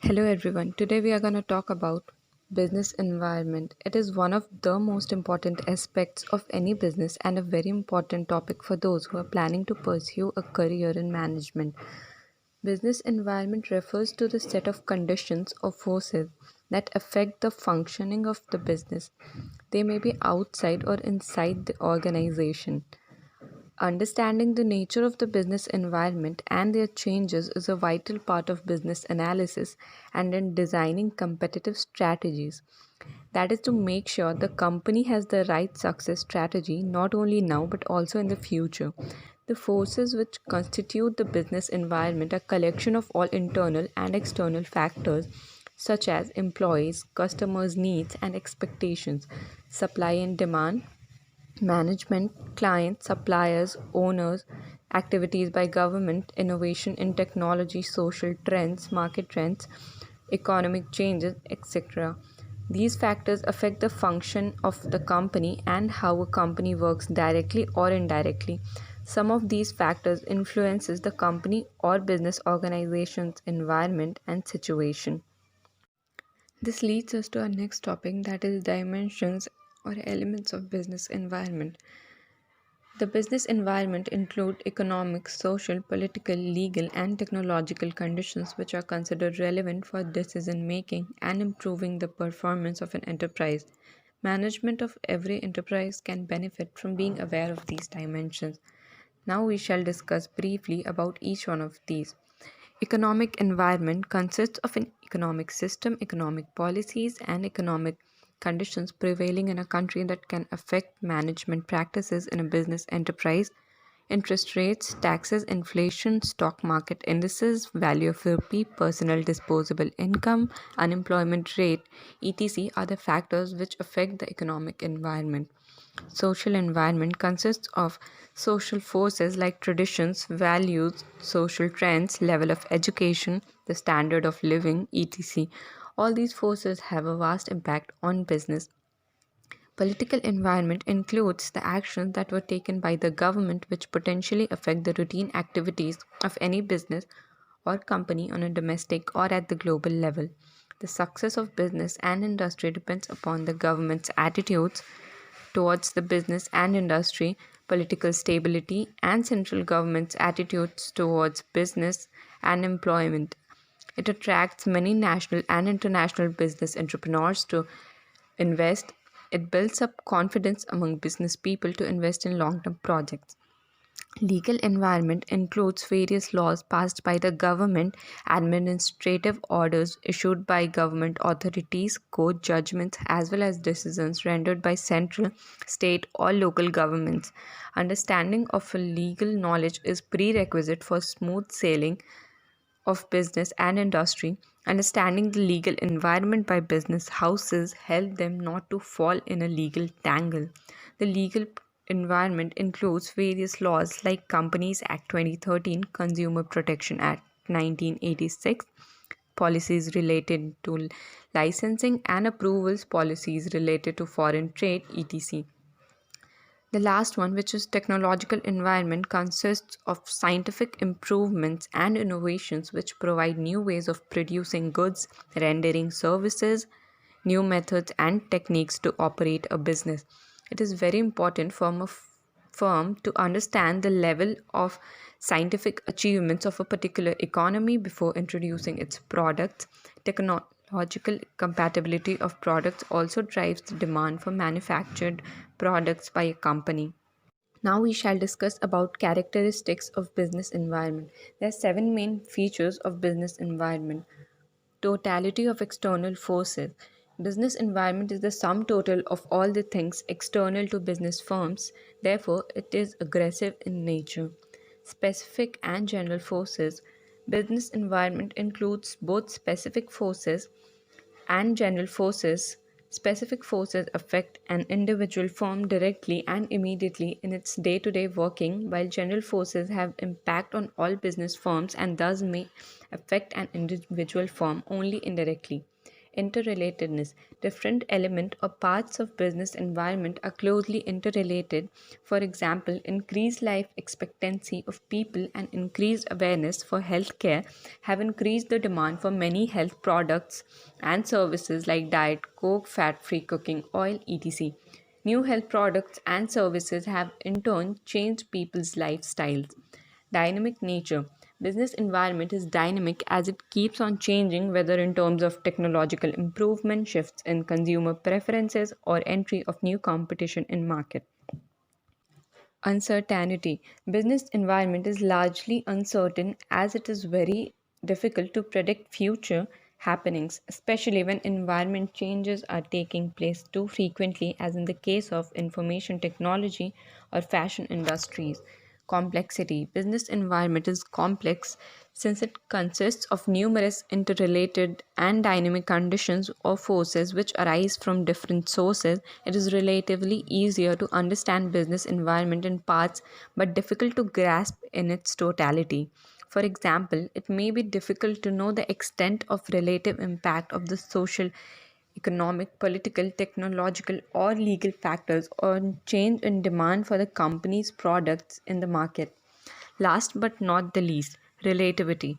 Hello everyone. Today we are going to talk about business environment. It is one of the most important aspects of any business and a very important topic for those who are planning to pursue a career in management. Business environment refers to the set of conditions or forces that affect the functioning of the business. They may be outside or inside the organization. Understanding the nature of the business environment and their changes is a vital part of business analysis and in designing competitive strategies. That is to make sure the company has the right success strategy not only now but also in the future. The forces which constitute the business environment are a collection of all internal and external factors such as employees, customers' needs and expectations, supply and demand, management, clients, suppliers, owners, activities by government, innovation in technology, social trends, market trends, economic changes, etc. These factors affect the function of the company and how a company works directly or indirectly. Some of these factors influences the company or business organization's environment and situation. This leads us to our next topic, that is dimensions or elements of business environment. The business environment include economic, social, political, legal, and technological conditions which are considered relevant for decision making and improving the performance of an enterprise. Management of every enterprise can benefit from being aware of these dimensions. Now we shall discuss briefly about each one of these. Economic environment consists of an economic system, economic policies, and economic conditions prevailing in a country that can affect management practices in a business enterprise. Interest rates, taxes, inflation, stock market indices, value of rupee, personal disposable income, unemployment rate, etc. are the factors which affect the economic environment. Social environment consists of social forces like traditions, values, social trends, level of education, the standard of living, etc. All these forces have a vast impact on business. Political environment includes the actions that were taken by the government which potentially affect the routine activities of any business or company on a domestic or at the global level. The success of business and industry depends upon the government's attitudes towards the business and industry, political stability, and central government's attitudes towards business and employment. It attracts many national and international business entrepreneurs to invest. It builds up confidence among business people to invest in long term projects. Legal environment includes various laws passed by the government, administrative orders issued by government authorities, court judgments, as well as decisions rendered by central, state, or local governments. Understanding of a legal knowledge is prerequisite for smooth sailing of business and industry. Understanding the legal environment by business houses help them not to fall in a legal tangle. The legal environment includes various laws like Companies Act 2013, Consumer Protection Act 1986, policies related to licensing and approvals, policies related to foreign trade, etc. The last one, which is technological environment, consists of scientific improvements and innovations which provide new ways of producing goods, rendering services, new methods and techniques to operate a business. It is very important for a firm to understand the level of scientific achievements of a particular economy before introducing its products. Technological compatibility of products also drives the demand for manufactured products by a company. Now we shall discuss about characteristics of business environment. There are seven main features of business environment. Totality of external forces. Business environment is the sum total of all the things external to business firms. Therefore, it is aggressive in nature. Specific and general forces. Business environment includes both specific forces and general forces. Specific forces affect an individual firm directly and immediately in its day to day working, while general forces have impact on all business firms and thus may affect an individual firm only indirectly. interrelatedness. Different elements or parts of business environment are closely interrelated. For example, increased life expectancy of people and increased awareness for healthcare have increased the demand for many health products and services like diet, coke, fat-free cooking, oil, etc. New health products and services have in turn changed people's lifestyles. Dynamic nature. Business environment is dynamic as it keeps on changing, whether in terms of technological improvement, shifts in consumer preferences, or entry of new competition in market. Uncertainty. Business environment is largely uncertain as it is very difficult to predict future happenings, especially when environment changes are taking place too frequently, as in the case of information technology or fashion industries. Complexity. Business environment is complex since it consists of numerous interrelated and dynamic conditions or forces which arise from different sources. It is relatively easier to understand business environment in parts but difficult to grasp in its totality. For example, it may be difficult to know the extent of relative impact of the social, economic, political, technological, or legal factors on change in demand for the company's products in the market. Last but not the least, relativity.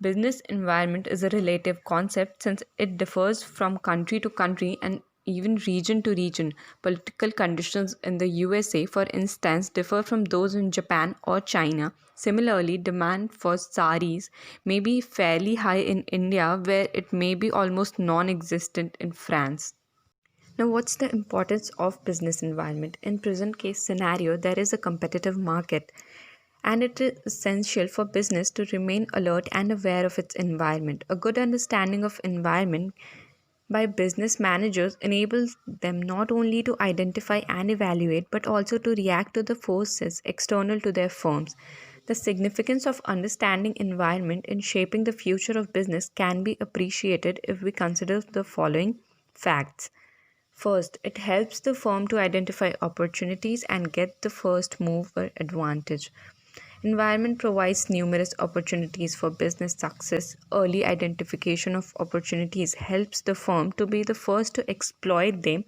Business environment is a relative concept since it differs from country to country and even region to region. Political conditions in the USA, for instance, differ from those in Japan or China. Similarly, demand for saris may be fairly high in India, where it may be almost non existent in France. Now, what's the importance of business environment? In present case scenario, there is a competitive market and it is essential for business to remain alert and aware of its environment. A good understanding of environment by business managers enables them not only to identify and evaluate but also to react to the forces external to their firms. The significance of understanding environment in shaping the future of business can be appreciated if we consider the following facts. First, it helps the firm to identify opportunities and get the first mover advantage. Environment provides numerous opportunities for business success. Early identification of opportunities helps the firm to be the first to exploit them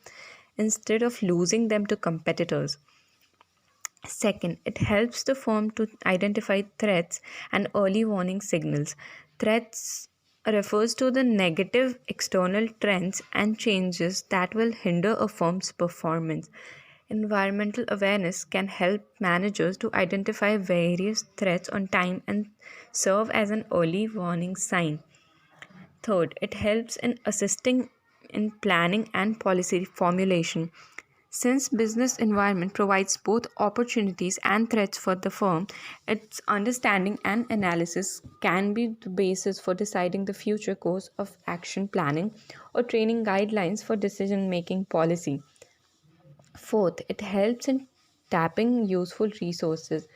instead of losing them to competitors. Second, it helps the firm to identify threats and early warning signals. Threats refers to the negative external trends and changes that will hinder a firm's performance. Environmental awareness can help managers to identify various threats on time and serve as an early warning sign. Third, it helps in assisting in planning and policy formulation. Since business environment provides both opportunities and threats for the firm, its understanding and analysis can be the basis for deciding the future course of action planning or training guidelines for decision making policy. Fourth, it helps in tapping useful resources.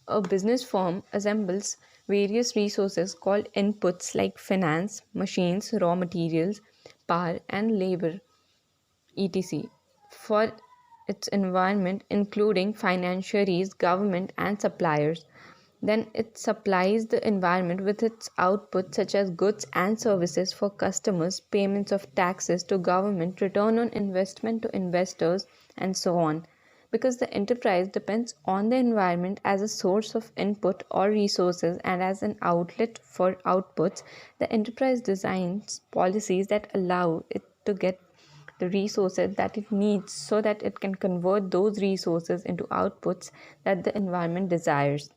A business firm assembles various resources called inputs like finance, machines, raw materials, power, and labor, etc., for its environment, including financiaries, government, and suppliers. Then it supplies the environment with its output, such as goods and services for customers, payments of taxes to government, return on investment to investors, and so on. Because the enterprise depends on the environment as a source of input or resources and as an outlet for outputs, the enterprise designs policies that allow it to get the resources that it needs so that it can convert those resources into outputs that the environment desires.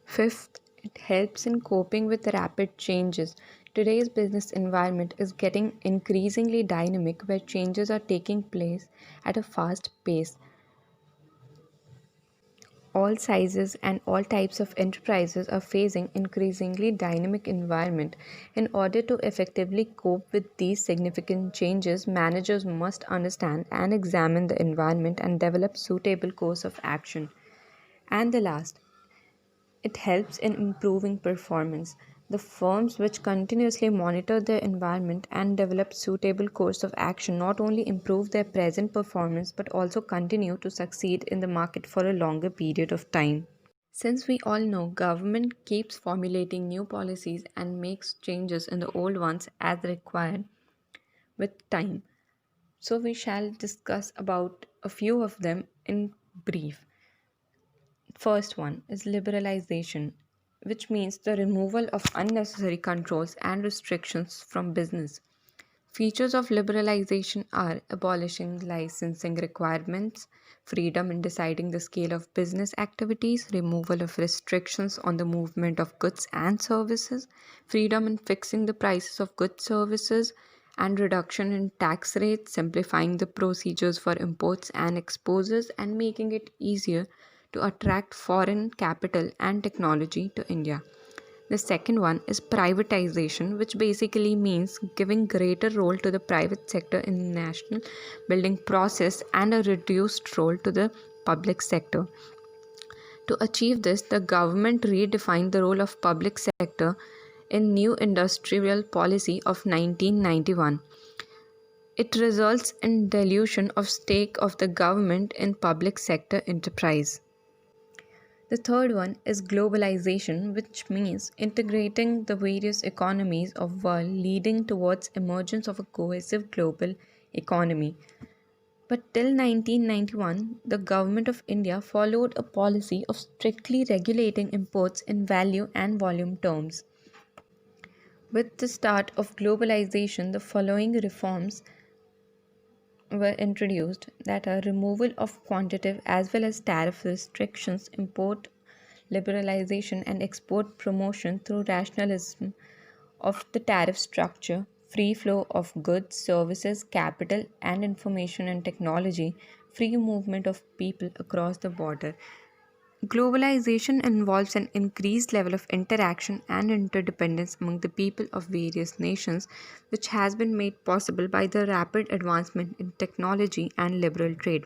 Fifth, it helps in coping with rapid changes. Today's business environment is getting increasingly dynamic where changes are taking place at a fast pace. All sizes and all types of enterprises are facing increasingly dynamic environment. In order to effectively cope with these significant changes, managers must understand and examine the environment and develop suitable course of action. And the last, it helps in improving performance. The firms which continuously monitor their environment and develop suitable course of action not only improve their present performance but also continue to succeed in the market for a longer period of time. Since we all know government keeps formulating new policies and makes changes in the old ones as required, with time. So we shall discuss about a few of them in brief. First one is liberalization, which means the removal of unnecessary controls and restrictions from business. Features of liberalization are abolishing licensing requirements, freedom in deciding the scale of business activities, removal of restrictions on the movement of goods and services, freedom in fixing the prices of goods services, and reduction in tax rates, simplifying the procedures for imports and exports, and making it easier to attract foreign capital and technology to India. The second one is privatization, which basically means giving greater role to the private sector in the national building process and a reduced role to the public sector. To achieve this, the government redefined the role of public sector in new industrial policy of 1991. It results in dilution of stake of the government in public sector enterprise. The third one is globalization, which means integrating the various economies of world leading towards emergence of a cohesive global economy. But till 1991, the government of India followed a policy of strictly regulating imports in value and volume terms. With the start of globalization, the following reforms were introduced, that are removal of quantitative as well as tariff restrictions, import liberalization, and export promotion through rationalism of the tariff structure, free flow of goods, services, capital, and information and technology, free movement of people across the border. Globalization involves an increased level of interaction and interdependence among the people of various nations, which has been made possible by the rapid advancement in technology and liberal trade.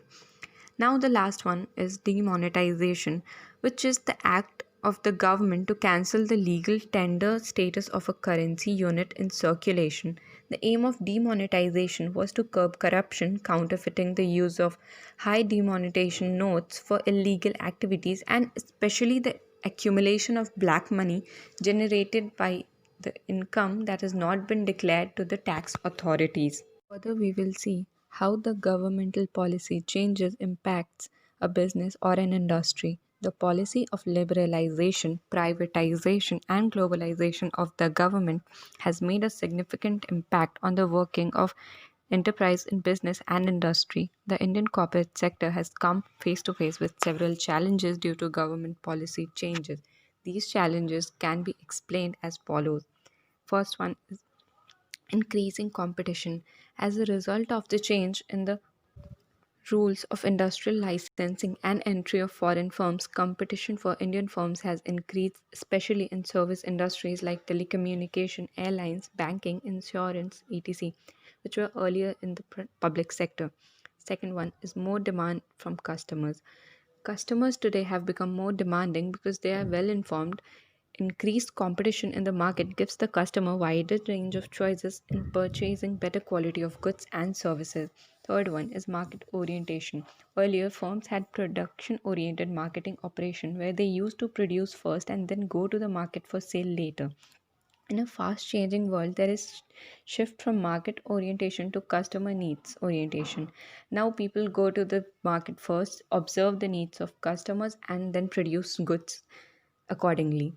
Now, the last one is demonetization, which is the act of the government to cancel the legal tender status of a currency unit in circulation. The aim of demonetization was to curb corruption, counterfeiting, the use of high demonetization notes for illegal activities, and especially the accumulation of black money generated by the income that has not been declared to the tax authorities. Further, we will see how the governmental policy changes impacts a business or an industry. The policy of liberalization, privatization, and globalization of the government has made a significant impact on the working of enterprise in business and industry. The Indian corporate sector has come face to face with several challenges due to government policy changes. These challenges can be explained as follows. First one is increasing competition. As a result of the change in the rules of industrial licensing and entry of foreign firms, competition for Indian firms has increased, especially in service industries like telecommunication, airlines, banking, insurance, etc., which were earlier in the public sector. Second one is more demand from customers. Customers today have become more demanding because they are well informed. Increased competition in the market gives the customer wider range of choices in purchasing better quality of goods and services. Third one is market orientation. Earlier, firms had production oriented marketing operation where they used to produce first and then go to the market for sale later. In a fast changing world, there is shift from market orientation to customer needs orientation. Now people go to the market first, observe the needs of customers, and then produce goods accordingly.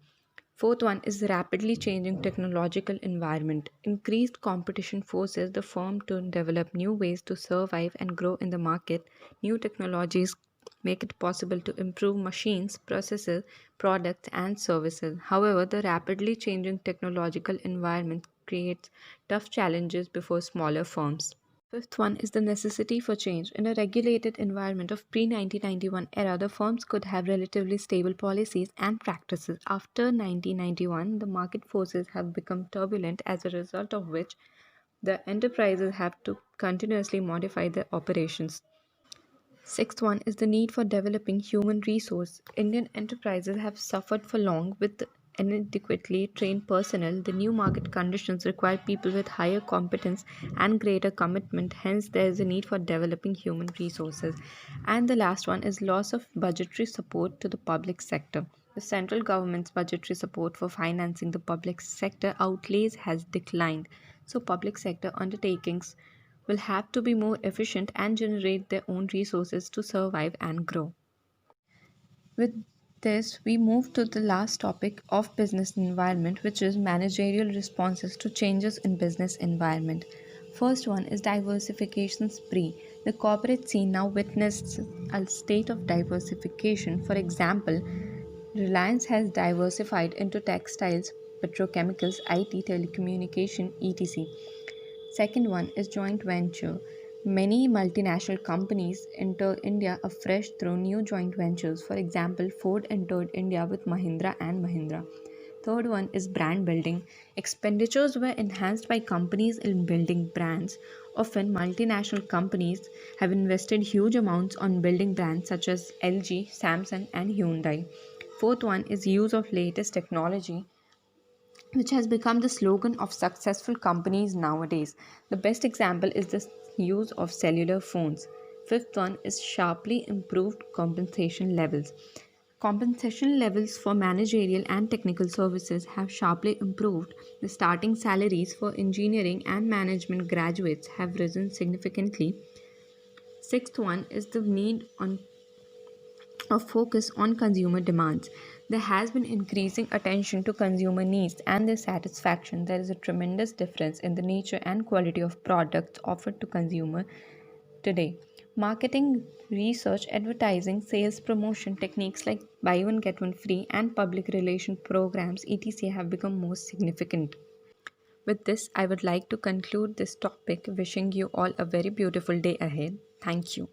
Fourth one is rapidly changing technological environment. Increased competition forces the firm to develop new ways to survive and grow in the market. New technologies make it possible to improve machines, processes, products, and services. However, the rapidly changing technological environment creates tough challenges before smaller firms. Fifth one is the necessity for change. In a regulated environment of pre-1991 era, the firms could have relatively stable policies and practices. After 1991, the market forces have become turbulent, as a result of which the enterprises have to continuously modify their operations. Sixth one is the need for developing human resource. Indian enterprises have suffered for long with inadequately trained personnel. The new market conditions require people with higher competence and greater commitment. Hence, there is a need for developing human resources. And the last one is loss of budgetary support to the public sector. The central government's budgetary support for financing the public sector outlays has declined. So, public sector undertakings will have to be more efficient and generate their own resources to survive and grow. With this, we move to the last topic of business environment, which is managerial responses to changes in business environment. First one is diversification spree. The corporate scene now witnessed a state of diversification. For example, Reliance has diversified into textiles, petrochemicals, IT, telecommunication, etc. Second one is joint venture. Many multinational companies enter India afresh through new joint ventures. For example, Ford entered India with Mahindra and Mahindra. Third one is brand building. Expenditures were enhanced by companies in building brands. Often, multinational companies have invested huge amounts on building brands such as LG, Samsung, and Hyundai. Fourth one is use of latest technology, which has become the slogan of successful companies nowadays. The best example is the use of cellular phones. Fifth one is sharply improved compensation levels. Compensation levels for managerial and technical services have sharply improved. The starting salaries for engineering and management graduates have risen significantly. Sixth one is the need on a focus on consumer demands. There has been increasing attention to consumer needs and their satisfaction. There is a tremendous difference in the nature and quality of products offered to consumer today. Marketing, research, advertising, sales promotion techniques like buy one get one free and public relation programs etc have become more significant. With this, I would like to conclude this topic wishing you all a very beautiful day ahead. Thank you.